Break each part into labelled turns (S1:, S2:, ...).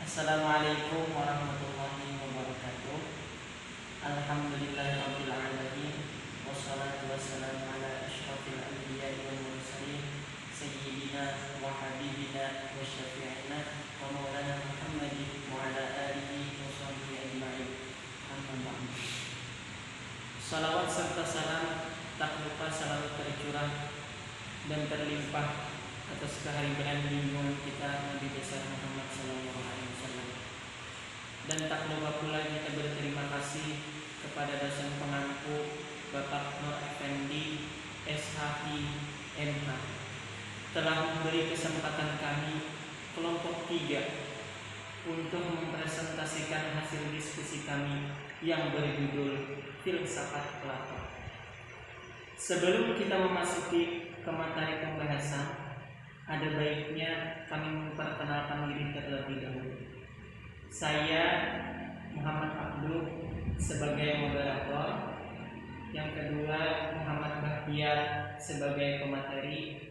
S1: Assalamualaikum warahmatullahi wabarakatuh. Alhamdulillahirabbil alamin. Wassalatu wassalamu ala asyrofil anbiya'i wal mursalin sayyidina wa habibina wa syafi'ina wa maulana Muhammadin wa ala alihi wa sahbihi ajma'in. Amma ba'du. Salawat serta salam tak lupa selalu tercurah dan terlimpah atas kehadiran junjungan kita Nabi besar Muhammad sallallahu alaihi wasallam. Dan tak lupa pula kita berterima kasih kepada dosen pengampu Bapak Nur Effendi SHI MH telah memberi kesempatan kami kelompok 3 untuk mempresentasikan hasil diskusi kami yang berjudul Filsafat Plato. Sebelum kita memasuki ke materi pembahasan, ada baiknya kami memperkenalkan diri terlebih dahulu. Saya Muhammad Abdul sebagai moderator, yang kedua Muhammad Bahtiar sebagai pemateri,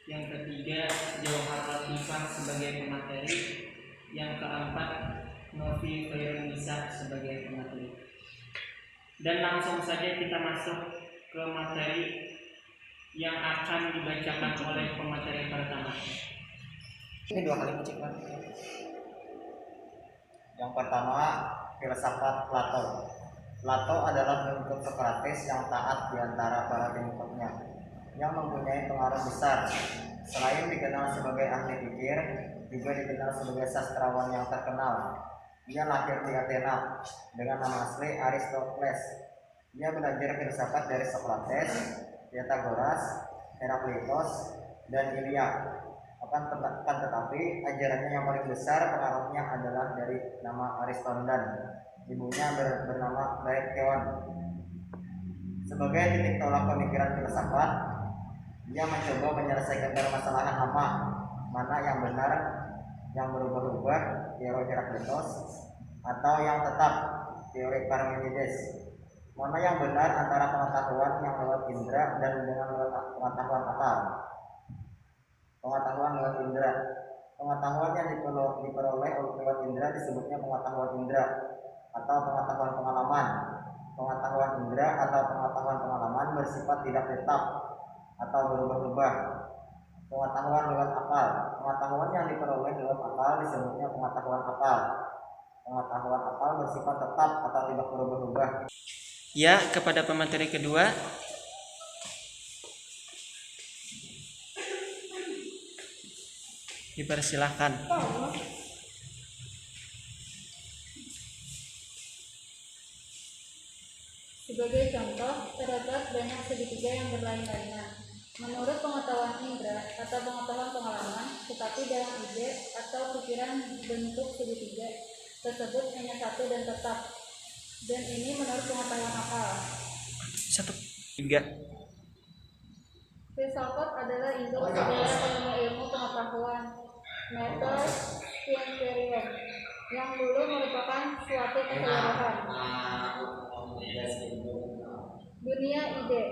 S1: yang ketiga Jauhar Latifah sebagai pemateri, yang keempat Novi Khairunisa sebagai pemateri. Dan langsung saja kita masuk ke materi yang akan dibacakan oleh pemateri pertama.
S2: Ini 2 kali cek. Yang pertama, filsafat Plato. Plato adalah pengikut Sokrates yang taat di antara para pengikutnya, yang mempunyai pengaruh besar. Selain dikenal sebagai ahli pikir, juga dikenal sebagai sastrawan yang terkenal. Ia lahir di Athena dengan nama asli Aristoteles. Ia belajar filsafat dari Sokrates, Pythagoras, Heraklitos, dan Ilya. Akan tetapi ajarannya yang paling besar pengaruhnya adalah dari nama Aristoteles. Ibunya bernama Laerkeon. Sebagai titik tolak pemikiran filsafat, ia mencoba menyelesaikan permasalahan lama, mana yang benar, yang berubah-ubah, teori Heraklitos, atau yang tetap, teori Parmenides. Mana yang benar antara pengetahuan yang lewat indera dan dengan lewat pengetahuan akal. Pengetahuan lewat indera. Pengetahuan yang diperoleh lewat indera disebutnya pengetahuan indera atau pengetahuan pengalaman. Pengetahuan indera atau pengetahuan pengalaman bersifat tidak tetap atau berubah-ubah. Pengetahuan lewat akal. Pengetahuan yang diperoleh lewat akal disebutnya pengetahuan akal. Pengetahuan akal bersifat tetap atau tidak berubah-ubah.
S1: Ya, kepada pemateri kedua. Dipersilahkan.
S3: Sebagai contoh, terdapat banyak segitiga yang berlain-lainan. Menurut pengetahuan indera atau pengetahuan pengalaman, tetapi dalam ide atau pikiran bentuk segitiga tersebut hanya satu dan tetap. Dan ini menurut pengetahuan akal.
S1: 1, 3.
S3: Filsafat adalah induk segala ilmu pengetahuan, metode scientific, yang dulu merupakan suatu keseluruhan. Dunia ide.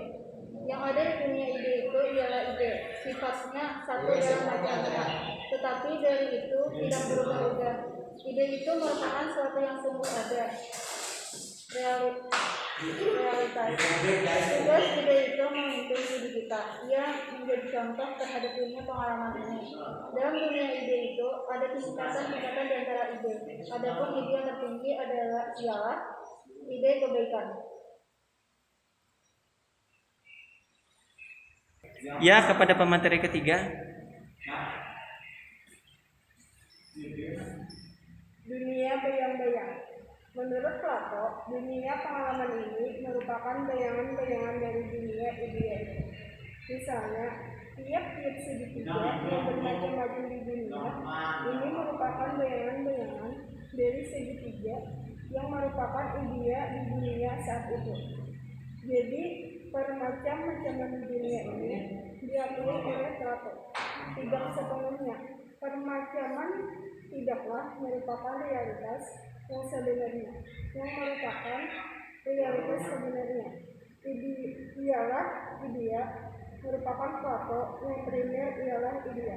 S3: Yang ada di dunia ide itu ialah ide, sifatnya satu dalam macamnya, tetapi dari itu tidak berubah-ubah. Ide itu merupakan suatu yang sungguh ada, realitas. Tugas ide itu memimpin hidup kita. Ia menjadi contoh terhadap dunia pengalaman ini. Dalam dunia ide itu ada tingkatan-tingkatan di antara ide. Adapun ide yang tertinggi ialah ide kebaikan.
S1: Ya, kepada pemateri ketiga.
S3: Dunia bayang-bayang. Menurut Plato, dunia pengalaman ini merupakan bayangan-bayangan dari dunia ideal. Misalnya, tiap-tiap segitiga yang bermacam-macam di dunia ini merupakan bayangan-bayangan dari segitiga yang merupakan ideal di dunia saat itu. Jadi, permacam-macaman di dunia ini diakui oleh Plato. Tidak sepenuhnya. Permacaman tidaklah merupakan realitas yang sebenarnya, yang merupakan realitas sebenarnya. Ialah idea, merupakan Plato, yang primer ialah idea.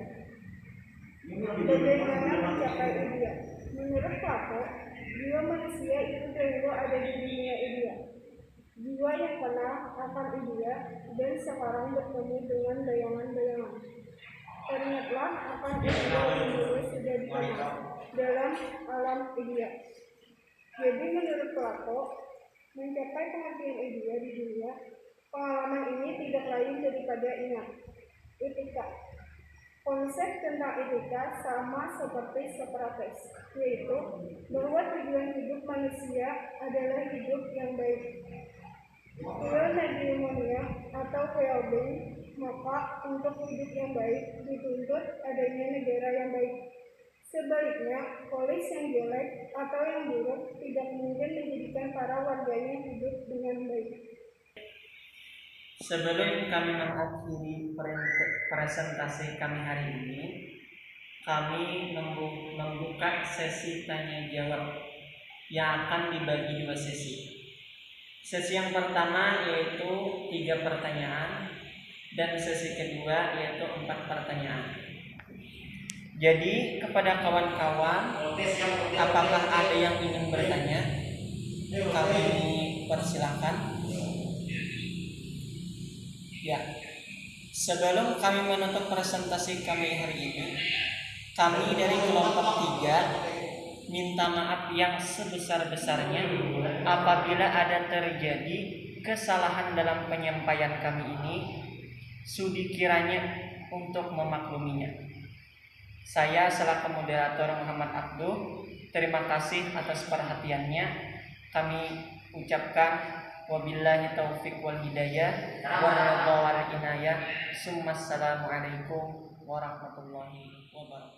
S3: Bagaimana mencapai idea?
S4: Menurut Plato, jiwa manusia itu dahulu ada di dunia ideal. Jiwa yang kenal akan ideal dan sekarang bertemu dengan bayangan-bayangan. Teringatlah akan ideal yang dulu sudah dikenal dalam alam ideal. Jadi menurut Plato, mencapai pengertian ideal di dunia, pengalaman ini tidak lain daripada ingat. Etika. Konsep tentang etika sama seperti Socrates, yaitu bahwa tujuan hidup manusia adalah hidup yang baik. Eudaimonia atau well-being, maka untuk hidup yang baik dituntut adanya negara yang baik. Sebaliknya, polis yang jelek atau yang buruk tidak mungkin menjadikan para warganya hidup dengan baik.
S1: Sebelum kami mengakhiri presentasi kami hari ini, kami membuka sesi tanya jawab yang akan dibagi 2 sesi. Sesi yang pertama yaitu 3 pertanyaan dan sesi kedua yaitu 4 pertanyaan. Jadi kepada kawan-kawan, apakah ada yang ingin bertanya? Kami persilahkan. Ya, sebelum kami menutup presentasi kami hari ini, kami dari kelompok 3 minta maaf yang sebesar-besarnya apabila ada terjadi kesalahan dalam penyampaian kami ini. Sudi kiranya untuk memakluminya. Saya selaku moderator Muhammad Abduh, terima kasih atas perhatiannya. Kami ucapkan wabillahi taufiq wal hidayah warahmatullahi wabarakatuh. Assalamualaikum warahmatullahi wabarakatuh.